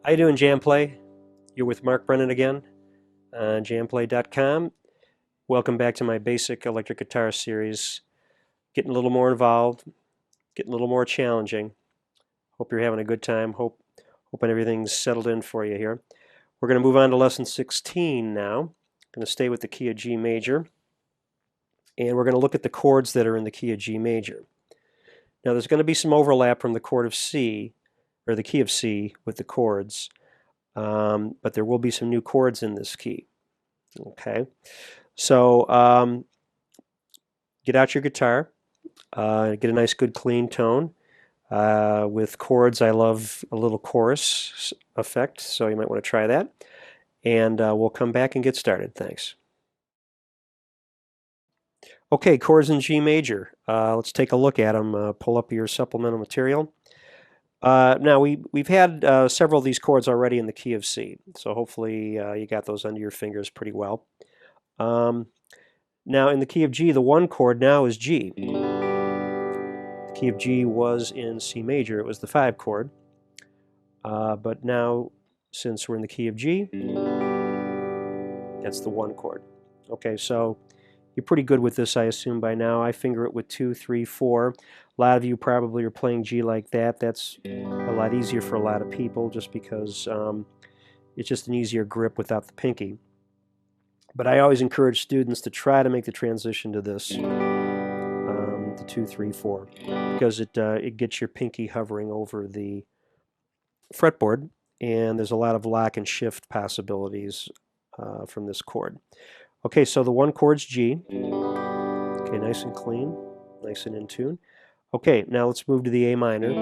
How you doing, Jamplay? You're with Mark Brennan again on jamplay.com. Welcome back to my basic electric guitar series. Getting a little more involved, getting a little more challenging. Hope you're having a good time. Hoping everything's settled in for you here. We're going to move on to lesson 16 now. Going to stay with the key of G major, and we're going to look at the chords that are in the key of G major. Now there's going to be some overlap from the chord of C, or the key of C, with the chords. But there will be some new chords in this key. Okay, so get out your guitar, get a nice good clean tone. With chords, I love a little chorus effect, so you might want to try that. And we'll come back and get started. Thanks. Okay, chords in G major. Let's take a look at them. Pull up your supplemental material. Now we've had several of these chords already in the key of C, so hopefully you got those under your fingers pretty well. Now in the key of G, the one chord now is G. The key of G was in C major; it was the 5 chord. But now, since we're in the key of G, that's the 1 chord. Okay, so you're pretty good with this, I assume, by now. I finger it with 2, 3, 4. A lot of you probably are playing G like that. That's a lot easier for a lot of people just because it's just an easier grip without the pinky. But I always encourage students to try to make the transition to this, the 2, 3, 4, because it gets your pinky hovering over the fretboard, and there's a lot of lock and shift possibilities from this chord. Okay, so the 1 chord's G. Okay, nice and clean, nice and in tune. Okay, now let's move to the A minor.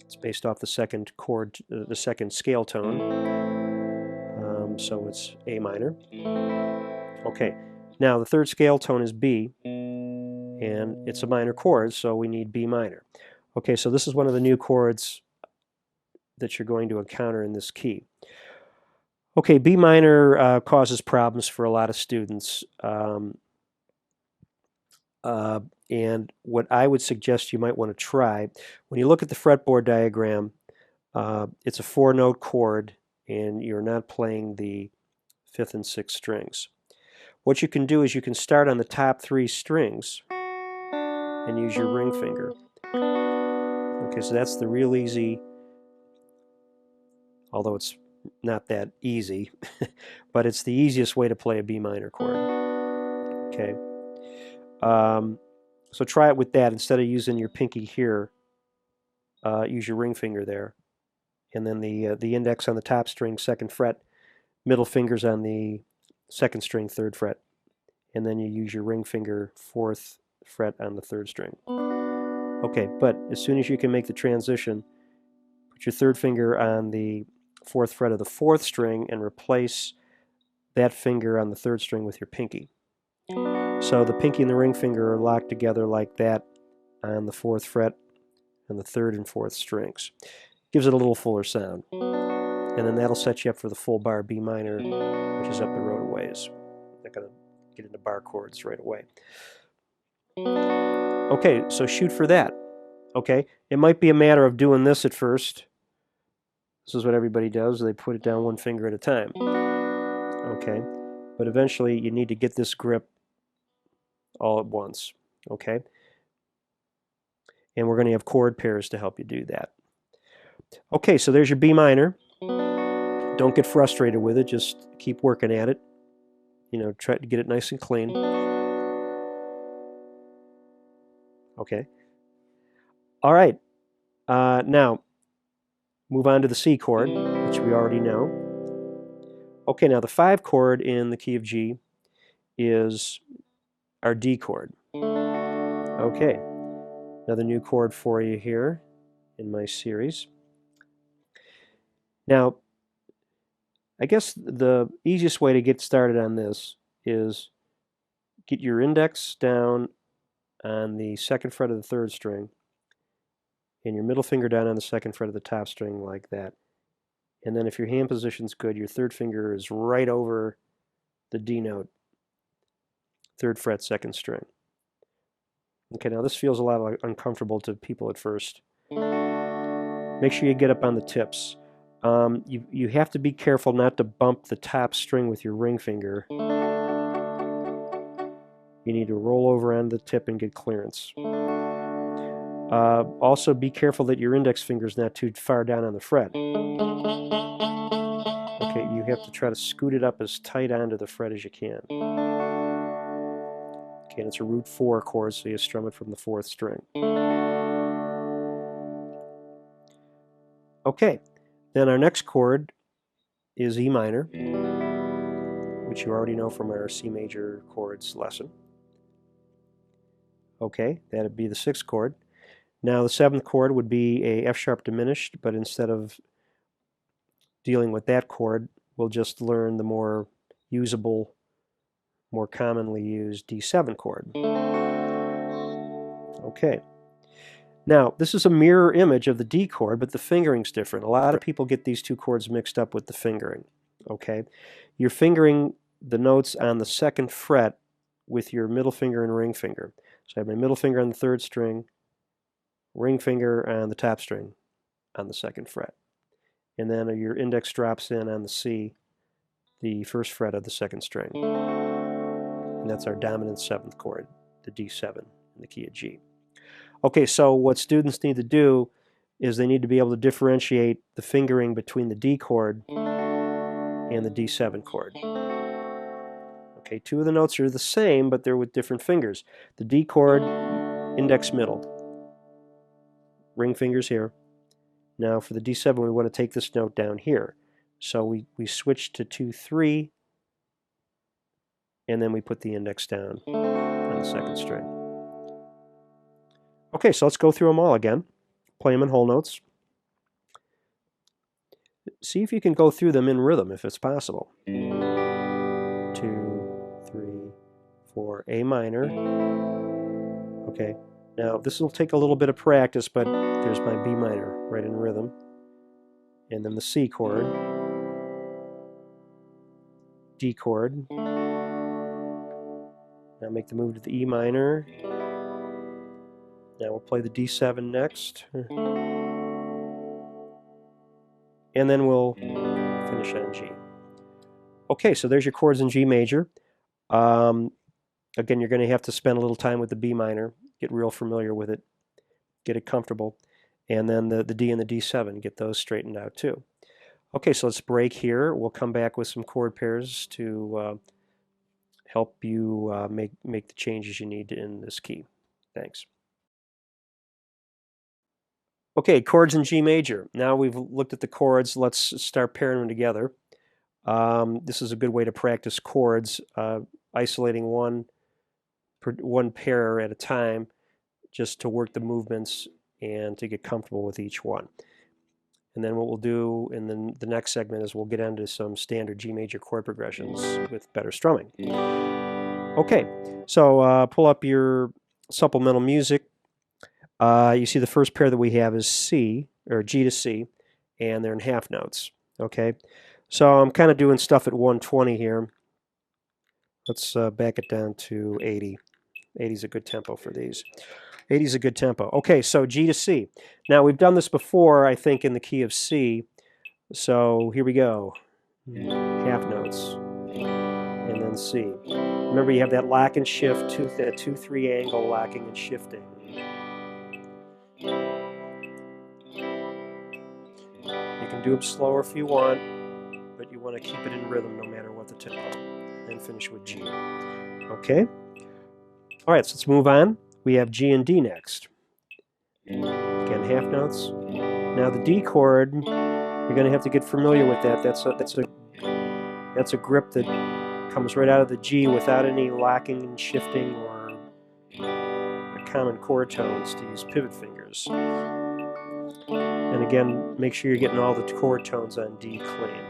It's based off the second chord, the second scale tone. So it's A minor. Okay, now the third scale tone is B, and it's a minor chord, so we need B minor. Okay, so this is one of the new chords that you're going to encounter in this key. Okay, B minor causes problems for a lot of students. And what I would suggest you might want to try, when you look at the fretboard diagram, it's a 4-note chord, and you're not playing the 5th and 6th strings. What you can do is you can start on the top 3 strings and use your ring finger. Okay, so that's the real easy, although it's not that easy, but it's the easiest way to play a B minor chord. Okay. So try it with that. Instead of using your pinky here, use your ring finger there. And then the index on the top string, 2nd fret, middle fingers on the 2nd string, 3rd fret. And then you use your ring finger, 4th fret on the 3rd string. Okay, but as soon as you can make the transition, put your 3rd finger on the 4th fret of the 4th string and replace that finger on the 3rd string with your pinky. So the pinky and the ring finger are locked together like that on the 4th fret and the 3rd and 4th strings. Gives it a little fuller sound. And then that'll set you up for the full bar B minor, which is up the road a ways. I'm not going to get into bar chords right away. Okay, so shoot for that. Okay, it might be a matter of doing this at first. This is what everybody does. They put it down 1 finger at a time. Okay, but eventually you need to get this grip all at once. Okay, and we're going to have chord pairs to help you do that. Okay, so there's your B minor. Don't get frustrated with it. Just keep working at it. You know, try to get it nice and clean. Okay. All right. Now, move on to the C chord, which we already know. Okay, now the 5 chord in the key of G is our D chord. Okay. Another new chord for you here in my series. Now, I guess the easiest way to get started on this is get your index down on the 2nd fret of the 3rd string and your middle finger down on the 2nd fret of the top string like that. And then if your hand position's good, your 3rd finger is right over the D note, 3rd fret, 2nd string. Okay, now this feels a lot uncomfortable to people at first. Make sure you get up on the tips. You have to be careful not to bump the top string with your ring finger. You need to roll over on the tip and get clearance. Also be careful that your index finger is not too far down on the fret. Okay, you have to try to scoot it up as tight onto the fret as you can. Okay, and it's a root 4 chord, so you strum it from the 4th string. Okay, then our next chord is E minor, which you already know from our C major chords lesson. Okay, that'd be the 6th chord. Now the 7th chord would be a F sharp diminished, but instead of dealing with that chord, we'll just learn the more usable, more commonly used D7 chord. Okay. Now, this is a mirror image of the D chord, but the fingering's different. A lot of people get these two chords mixed up with the fingering. Okay? You're fingering the notes on the 2nd fret with your middle finger and ring finger. So I have my middle finger on the 3rd string, ring finger on the top string on the 2nd fret. And then your index drops in on the C, the 1st fret of the 2nd string. And that's our dominant 7th chord, the D7 in the key of G. Okay, so what students need to do is they need to be able to differentiate the fingering between the D chord and the D7 chord. Okay, two of the notes are the same, but they're with different fingers. The D chord, index middle, ring fingers here. Now for the D7, we want to take this note down here. So we switch to 2-3, and then we put the index down on the 2nd string. Okay, so let's go through them all again. Play them in whole notes. See if you can go through them in rhythm if it's possible. 2, 3, 4, A minor. Okay, now this will take a little bit of practice, but there's my B minor right in rhythm. And then the C chord, D chord. Now make the move to the E minor. Now we'll play the D7 next. And then we'll finish on G. Okay, so there's your chords in G major. Again, you're going to have to spend a little time with the B minor, get real familiar with it, get it comfortable, and then the D and the D7, get those straightened out too. Okay, so let's break here. We'll come back with some chord pairs to help you make the changes you need in this key. Thanks. Okay, chords in G major. Now we've looked at the chords, let's start pairing them together. This is a good way to practice chords, isolating one pair at a time just to work the movements and to get comfortable with each one. And then what we'll do in the next segment is we'll get into some standard G major chord progressions with better strumming. Okay, so pull up your supplemental music. You see the first pair that we have is C, or G to C, and they're in half notes. Okay, so I'm kind of doing stuff at 120 here. Let's back it down to 80. 80 is a good tempo for these. 80 is a good tempo. Okay, so G to C. Now we've done this before, I think, in the key of C. So here we go. Half notes. And then C. Remember, you have that lock and shift, that 2-3 angle locking and shifting. You can do them slower if you want, but you want to keep it in rhythm no matter what the tempo. Then finish with G. Okay? All right, so let's move on. We have G and D next. Again, half notes. Now the D chord, you're going to have to get familiar with that. That's a grip that comes right out of the G without any locking and shifting or common chord tones to use pivot fingers. And again, make sure you're getting all the chord tones on D clean.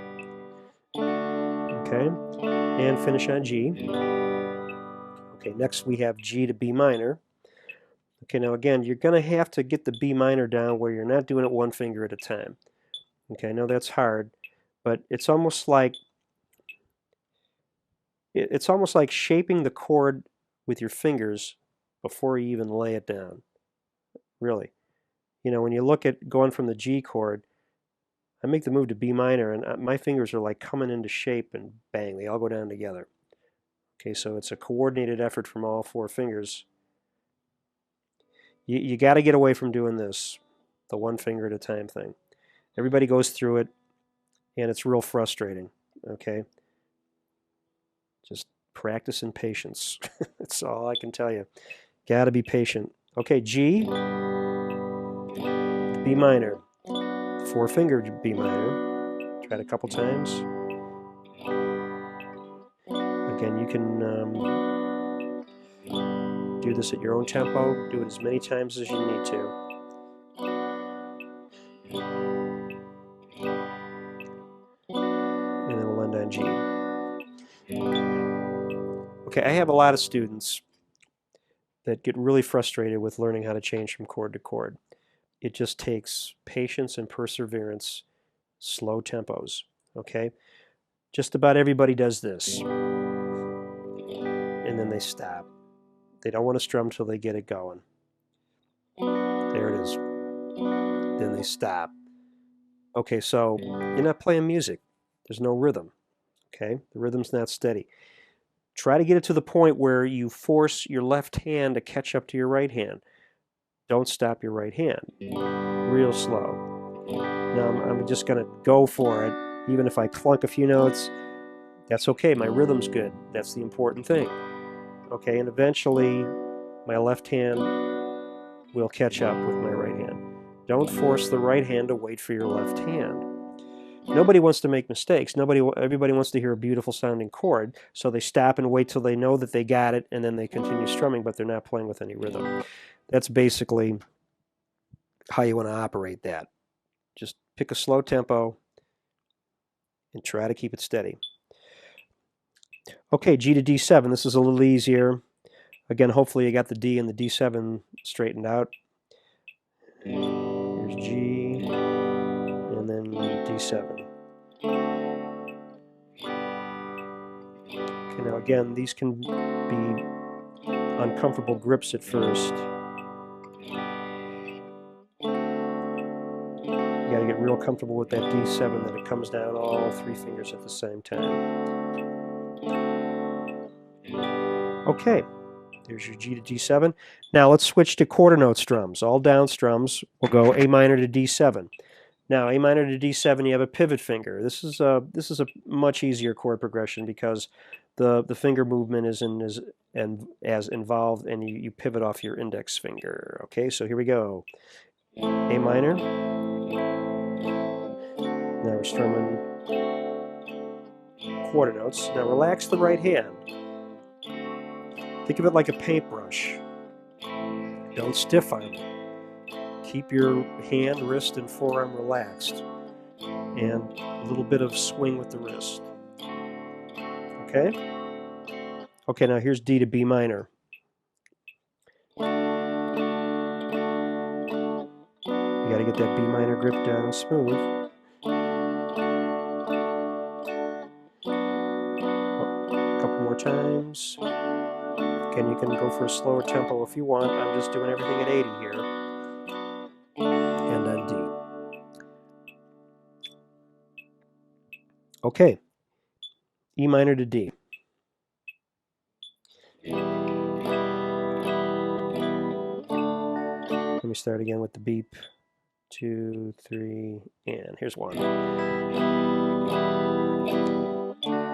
Okay, and finish on G. Okay, next we have G to B minor. Okay, now again, you're going to have to get the B minor down where you're not doing it one finger at a time. Okay, I know that's hard, but it's almost like shaping the chord with your fingers before you even lay it down. Really. You know, when you look at going from the G chord, I make the move to B minor, and my fingers are like coming into shape, and bang, they all go down together. Okay, so it's a coordinated effort from all four fingers. You got to get away from doing this, the one finger at a time thing. Everybody goes through it, and it's real frustrating. Okay, just practice and patience. That's all I can tell you. Got to be patient. Okay, G, B minor, four finger B minor. Try it a couple times. Again, you can do this at your own tempo. Do it as many times as you need to. And then we'll end on G. Okay, I have a lot of students that get really frustrated with learning how to change from chord to chord. It just takes patience and perseverance, slow tempos, okay? Just about everybody does this. And then they stop. They don't want to strum till they get it going. There it is. Then they stop. Okay, so you're not playing music. There's no rhythm, okay? The rhythm's not steady. Try to get it to the point where you force your left hand to catch up to your right hand. Don't stop your right hand. Real slow. Now I'm just going to go for it. Even if I clunk a few notes, that's okay. My rhythm's good. That's the important thing. Okay, and eventually my left hand will catch up with my right hand. Don't force the right hand to wait for your left hand. Nobody wants to make mistakes. Everybody wants to hear a beautiful sounding chord, so they stop and wait till they know that they got it, and then they continue strumming, but they're not playing with any rhythm. That's basically how you want to operate that. Just pick a slow tempo and try to keep it steady. Okay, G to D7. This is a little easier. Again, hopefully you got the D and the D7 straightened out. Here's G, and then D7. Okay, now again, these can be uncomfortable grips at first. You got to get real comfortable with that D7, that it comes down all three fingers at the same time. Okay, there's your G to D7. Now let's switch to quarter note strums. All down strums will go A minor to D7. Now A minor to D7, you have a pivot finger. This is a much easier chord progression because the finger movement isn't as involved, and you pivot off your index finger. Okay, so here we go. A minor. Now we're strumming quarter notes. Now relax the right hand. Think of it like a paintbrush. Don't stiff arm it. Keep your hand, wrist, and forearm relaxed. And a little bit of swing with the wrist. Okay? Okay, now here's D to B minor. You got to get that B minor grip down smooth. A couple more times. Again, you can go for a slower tempo if you want. I'm just doing everything at 80 here. And then D. Okay. E minor to D. Let me start again with the beep. 2, 3, and here's 1.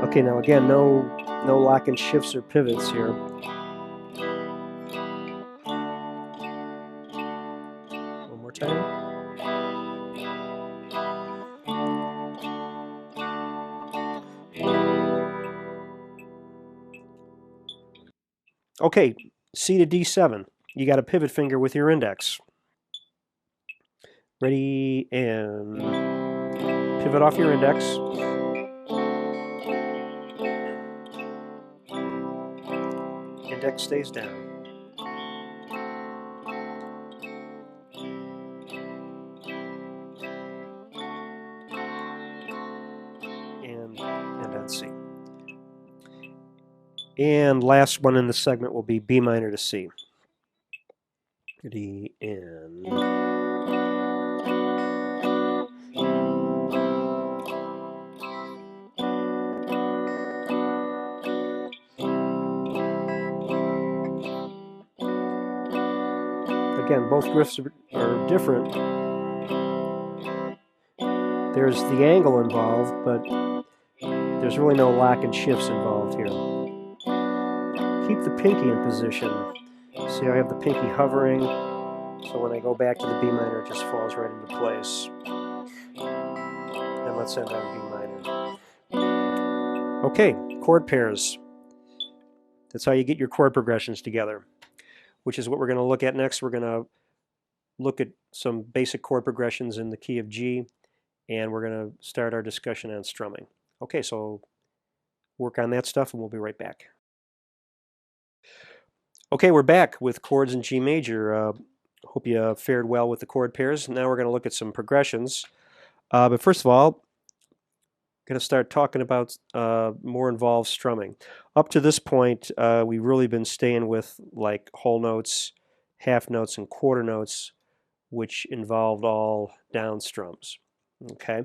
Okay, now again, no lock and shifts or pivots here. One more time. Okay, C to D7. You got a pivot finger with your index. Ready, and pivot off your index. Index stays down. And on C. And last one in the segment will be B minor to C. D, and again, both riffs are different. There's the angle involved, but there's really no lock and shifts involved here. Keep the pinky in position. See how I have the pinky hovering? So when I go back to the B minor, it just falls right into place. And let's end on B minor. Okay, chord pairs. That's how you get your chord progressions together, which is what we're going to look at next. We're going to look at some basic chord progressions in the key of G, and we're going to start our discussion on strumming. Okay, so work on that stuff, and we'll be right back. Okay, we're back with chords in G major. Hope you fared well with the chord pairs. Now we're going to look at some progressions. But first of all, going to start talking about more involved strumming. Up to this point, we've really been staying with like whole notes, half notes, and quarter notes, which involved all down strums. Okay,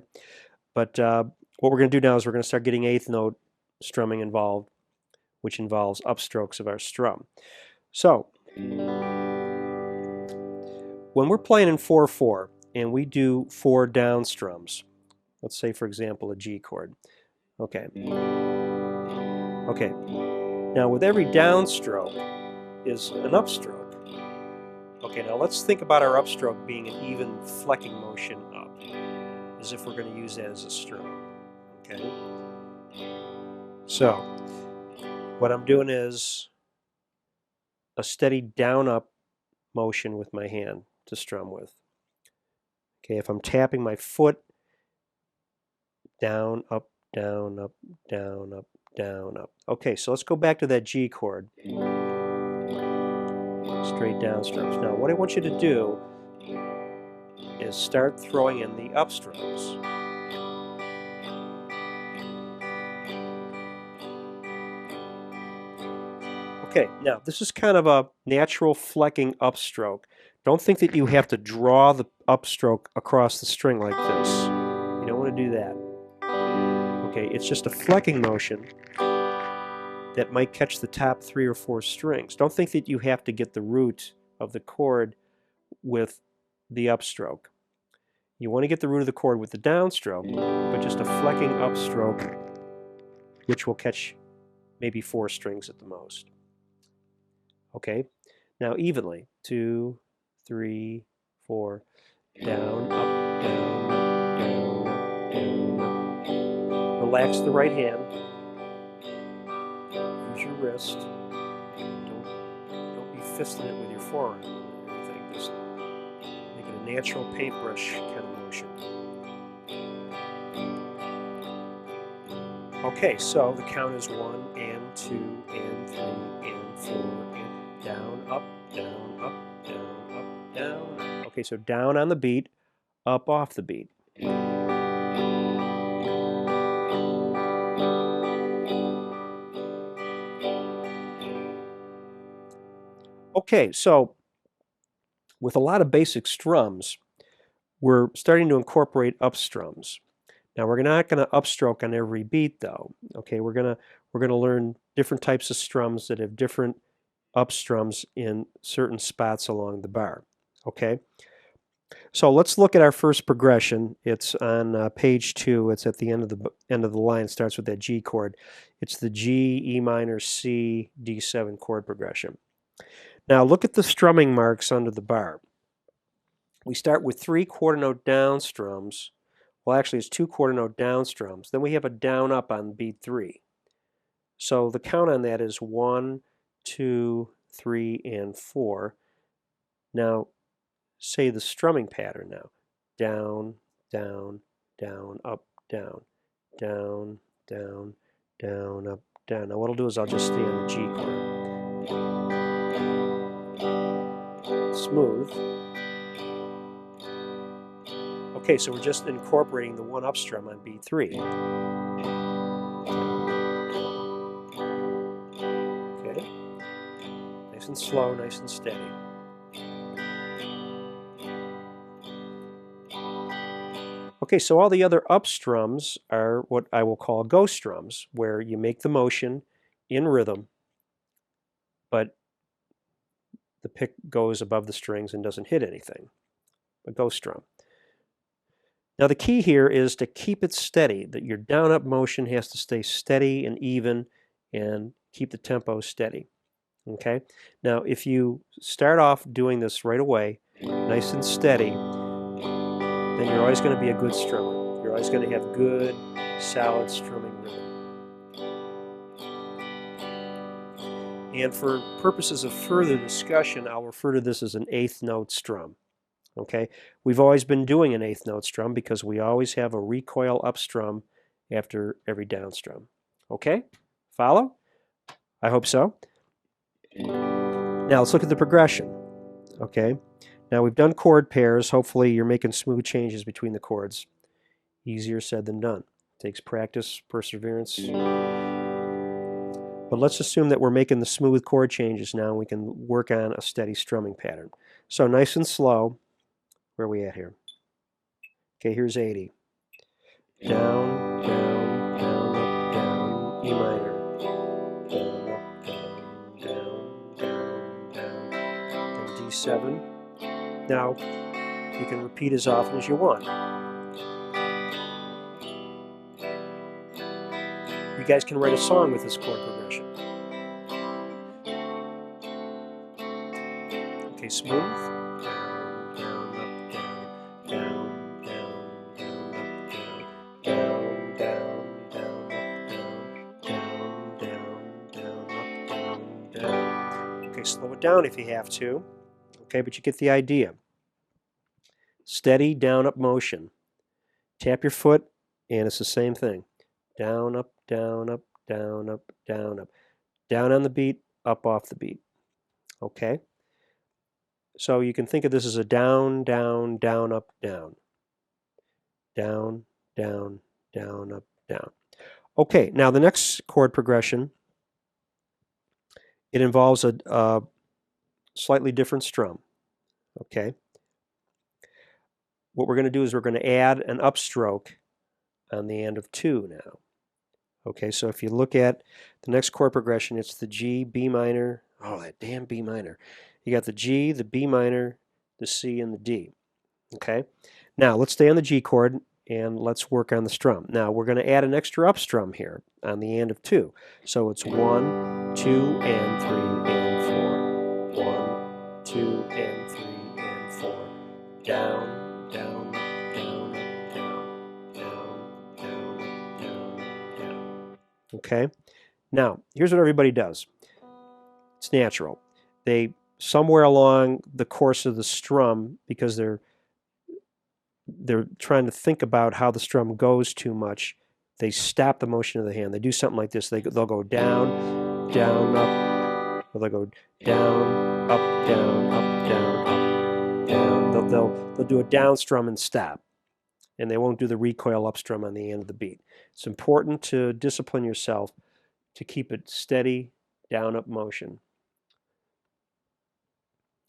but what we're going to do now is we're going to start getting eighth note strumming involved, which involves upstrokes of our strum. So when we're playing in 4/4 and we do 4 down strums, let's say for example a G chord. Okay. Now with every downstroke is an upstroke. Okay, now let's think about our upstroke being an even flecking motion up, as if we're going to use that as a strum. Okay. So what I'm doing is a steady down up motion with my hand to strum with. Okay, if I'm tapping my foot, down, up, down, up, down, up, down, up. Okay, so let's go back to that G chord. Straight down strokes. Now what I want you to do is start throwing in the upstrokes. Okay, now this is kind of a natural flecking upstroke. Don't think that you have to draw the upstroke across the string like this. You don't want to do that. Okay, it's just a flecking motion that might catch the top 3 or 4 strings. Don't think that you have to get the root of the chord with the upstroke. You want to get the root of the chord with the downstroke, but just a flecking upstroke, which will catch maybe 4 strings at the most. Okay, now evenly. 2, 3, 4, down, up, down, up, down, up, down, up. Relax the right hand. Use your wrist. Don't be fisting it with your forearm or anything. Just make it a natural paintbrush kind of motion. Okay, so the count is 1 and 2 and 3 and 4 and down, up, down, up, down, up, down. Okay, so down on the beat, up off the beat. Okay, so with a lot of basic strums, we're starting to incorporate up strums. Now we're not going to upstroke on every beat though. Okay, we're going to learn different types of strums that have different up strums in certain spots along the bar. Okay, so let's look at our first progression. It's on page 2. It's at the end of the line. It starts with that G chord. It's the G, E minor, C, D7 chord progression. Now look at the strumming marks under the bar. We start with 3 quarter note down strums. Well, actually, it's 2 quarter note down strums. Then we have a down up on beat 3. So the count on that is 1, 2, 3, and 4. Now, say the strumming pattern now. Down, down, down, up, down, down, down, down, up, down. Now what I'll do is I'll just stay on the G chord. Smooth. Okay, so we're just incorporating the 1 up strum on beat 3. Okay. Nice and slow, nice and steady. Okay, so all the other up strums are what I will call ghost strums, where you make the motion in rhythm, but the pick goes above the strings and doesn't hit anything. A ghost strum. Now the key here is to keep it steady, that your down-up motion has to stay steady and even and keep the tempo steady. Okay? Now if you start off doing this right away, nice and steady, then you're always going to be a good strummer. You're always going to have good, solid strumming rhythm. And for purposes of further discussion, I'll refer to this as an eighth note strum. Okay, we've always been doing an eighth note strum because we always have a recoil up strum after every down strum. Okay, follow? I hope so. Now let's look at the progression. Okay, now we've done chord pairs. Hopefully you're making smooth changes between the chords. Easier said than done. Takes practice, perseverance. But let's assume that we're making the smooth chord changes now and we can work on a steady strumming pattern. So nice and slow. Where are we at here? Okay, here's 80. Down, down, down, up, down, E minor. Down, up, down, down, down, down. Then D7. Now, you can repeat as often as you want. You guys can write a song with this chord progression. Okay, smooth. Slow it down if you have to, okay, but you get the idea. Steady down up motion. Tap your foot and it's the same thing. Down up, down up, down up, down up. Down on the beat, up off the beat. Okay? So you can think of this as a down, down, down, up, down. Down, down, down, up, down. Okay, now the next chord progression, it involves a slightly different strum. Okay? What we're going to do is we're going to add an upstroke on the end of 2 now. Okay, so if you look at the next chord progression, it's the G, B minor. Oh, that damn B minor. You got the G, the B minor, the C, and the D. Okay? Now, let's stay on the G chord and let's work on the strum. Now, we're going to add an extra up strum here on the end of 2. So it's 1, 2, and 3, and 4. 1, 2, and 3, and 4. Down, down, down, down, down, down, down, down. Okay? Now, here's what everybody does. It's natural. They, somewhere along the course of the strum, because they're trying to think about how the strum goes too much, they stop the motion of the hand. They do something like this. They'll go down, down, up, or they'll go down, up, down, up, down, up, down. They'll do a down strum and stop, and they won't do the recoil up strum on the end of the beat. It's important to discipline yourself to keep it steady, down, up motion.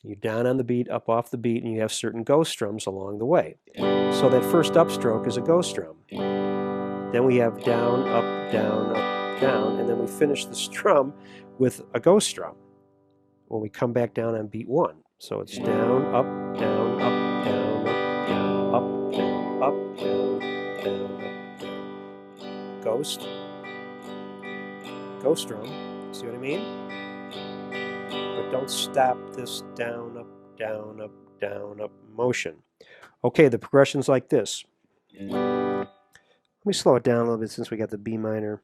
You're down on the beat, up off the beat, and you have certain ghost strums along the way. So that first upstroke is a ghost strum. Then we have down, up, down, up, down, and then we finish the strum with a ghost strum when we come back down on beat 1. So it's down, up, down, up, down, up, down, up, down, up, down, down, up, down. Ghost. Ghost strum. See what I mean? But don't stop this down, up, down, up, down, up motion. Okay, the progression's like this. Let me slow it down a little bit since we got the B minor.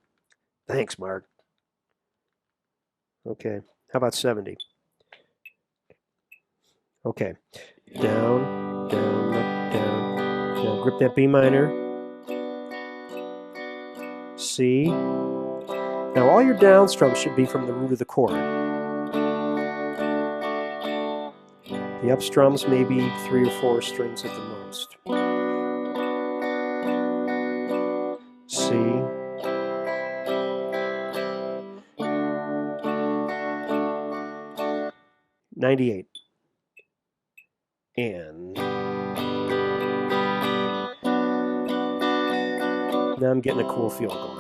Thanks, Mark. Okay, how about 70? Okay, down, down, up, down. Now grip that B minor. C. Now all your down strums should be from the root of the chord. The up strums may be 3 or 4 strings at the most. C. .98. And now I'm getting a cool feel going.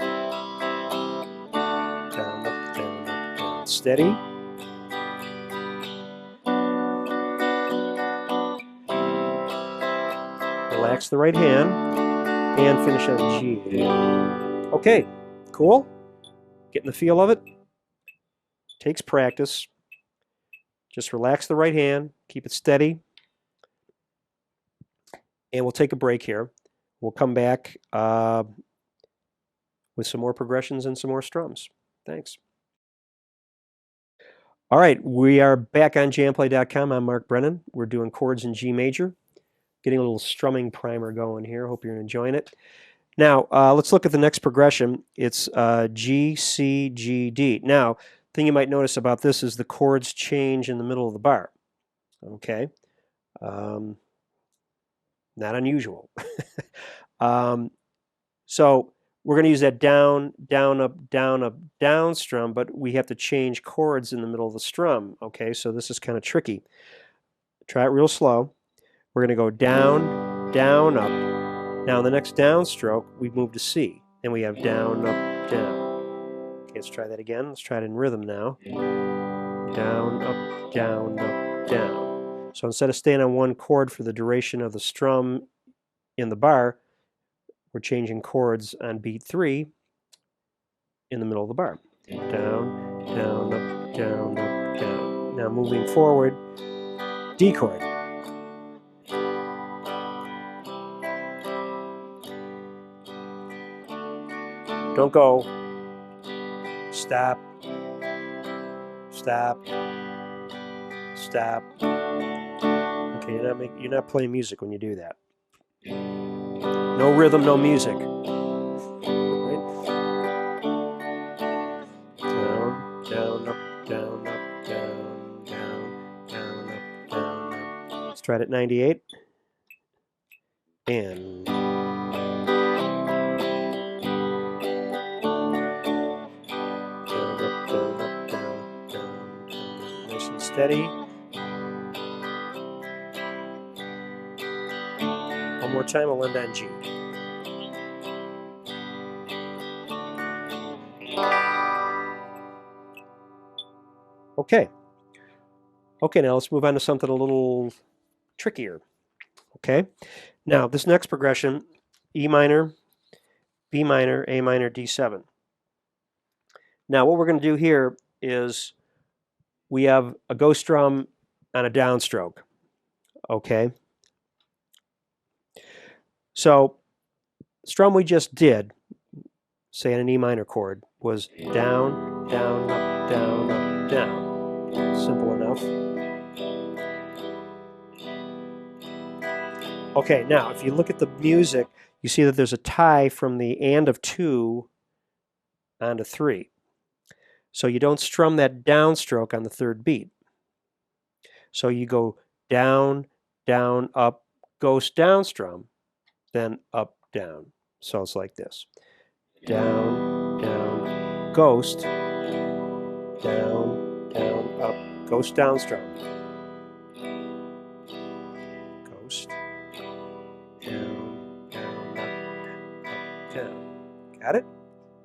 Down, up, down, up, down. Steady. relax the right hand, and finish on G. Okay, cool? Getting the feel of it? Takes practice. Just relax the right hand, keep it steady, and we'll take a break here. We'll come back with some more progressions and some more strums. Thanks. All right, we are back on jamplay.com. I'm Mark Brennan. We're doing chords in G major. Getting a little strumming primer going here. Hope you're enjoying it. Now, let's look at the next progression. It's G, C, G, D. Now, the thing you might notice about this is the chords change in the middle of the bar. Okay? Not unusual. So we're going to use that down, down, up, down strum, but we have to change chords in the middle of the strum. Okay, so this is kind of tricky. Try it real slow. We're going to go down, down, up. Now in the next downstroke, we move to C. And we have down, up, down. Okay, let's try that again. Let's try it in rhythm now. Down, up, down, up, down. So instead of staying on one chord for the duration of the strum in the bar, we're changing chords on beat 3 in the middle of the bar. Down, down, up, down, up, down. Now moving forward, D chord. Don't go. Stop. Stop. Stop. Okay, you're not playing music when you do that. No rhythm, no music. Right? Down, down, up, down, up, down, down, down, up, down, up. Let's try it at 98. And nice and steady. One more time, we'll end on G. Okay. Okay, now let's move on to something a little trickier. Okay? Now, this next progression, E minor, B minor, A minor, D7. Now, what we're going to do here is we have a ghost drum on a downstroke. Okay? So, the strum we just did, say on an E minor chord, was down, down, up, down, up, down. Simple enough. Okay, now if you look at the music, you see that there's a tie from the and of 2 onto 3. So you don't strum that downstroke on the third beat. So you go down, down, up, ghost down strum, then up, down. So it's like this. Down, down, ghost, down, down, up, ghost down strum. Ghost, down, down, up, down. Got it?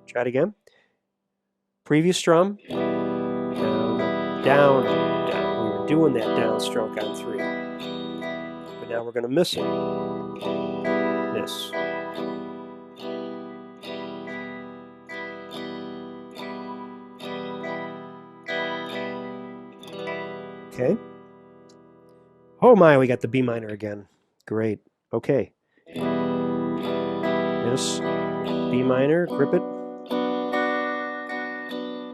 Try it again. Previous strum, down, down, up, down. We were doing that downstroke on 3. But now we're going to miss it. Miss. Okay. Oh my, we got the B minor again. Great. Okay. Miss. B minor, grip it.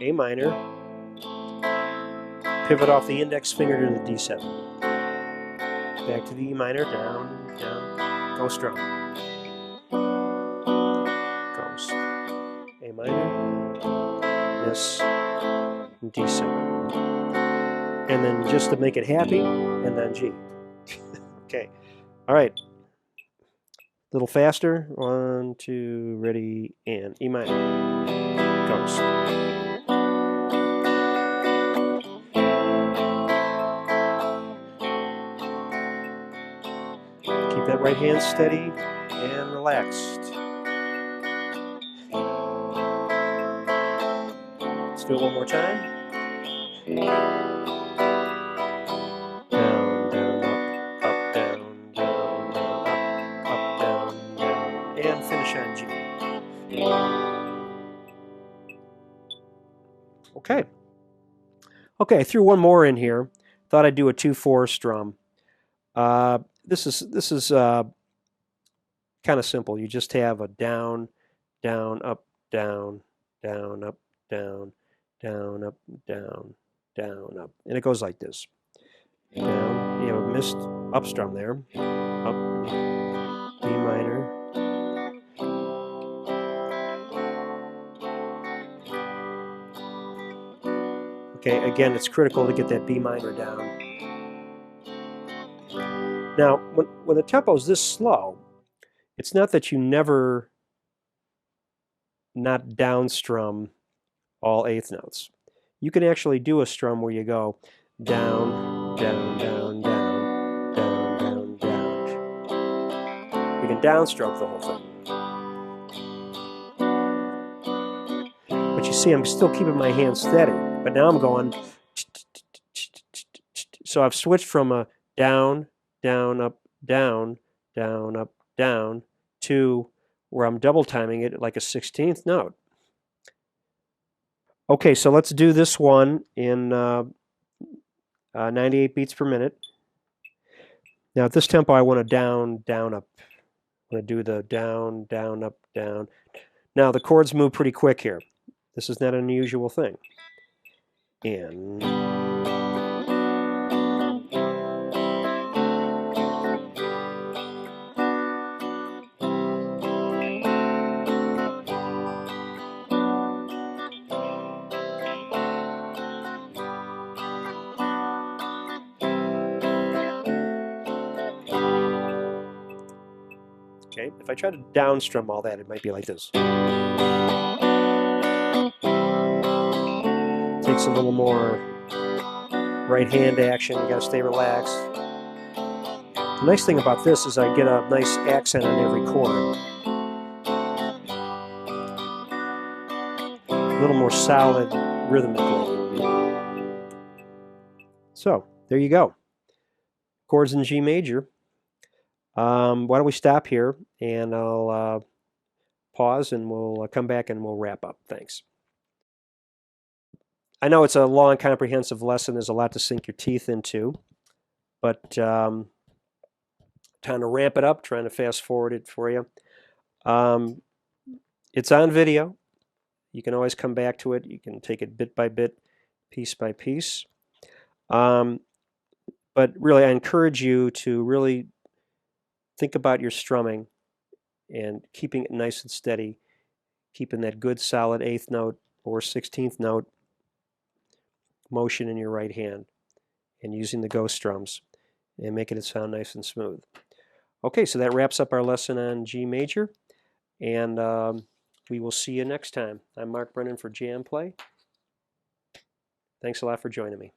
A minor. Pivot off the index finger to the D7. Back to the E minor, down, down. Ghost drum. Ghost. A minor. Miss. D7. And then just to make it happy, and then G. Okay. All right. A little faster. 1, 2, ready, and E minor. Ghost. Keep that right hand steady and relaxed. Let's do it one more time. Down, down, up, down, down, down, up, Okay, I threw one more in here. Thought I'd do a 2/4 strum. This is kind of simple. You just have a down, down, up, down, down, up, down, down, up, down, down, up, and it goes like this. Down. You have a missed up strum there. Up, B minor. Okay, again, it's critical to get that B minor down. Now, when the tempo is this slow, it's not that you never not down strum all eighth notes. You can actually do a strum where you go down, down, down, down, down, down, down. You can downstroke the whole thing. But you see, I'm still keeping my hand steady. But now I'm going. So I've switched from a down, down, up, down, down, up, down, to where I'm double timing it like a 16th note. Okay, so let's do this one in 98 beats per minute. Now at this tempo, I want to down, down, up. I'm going to do the down, down, up, down. Now the chords move pretty quick here. This is not an unusual thing. In. Okay, if I try to downstrum all that, it might be like this. Takes a little more right hand action. You gotta stay relaxed. The nice thing about this is I get a nice accent on every chord. A little more solid rhythmically. So, there you go. Chords in G major. Why don't we stop here and I'll pause and we'll come back and we'll wrap up. Thanks. I know it's a long, comprehensive lesson. There's a lot to sink your teeth into, but time to ramp it up, trying to fast forward it for you. It's on video. You can always come back to it. You can take it bit by bit, piece by piece. But really, I encourage you to really think about your strumming and keeping it nice and steady, keeping that good solid 8th note or 16th note motion in your right hand and using the ghost strums and making it sound nice and smooth. Okay, so that wraps up our lesson on G major, and we will see you next time. I'm Mark Brennan for Jam Play. Thanks a lot for joining me.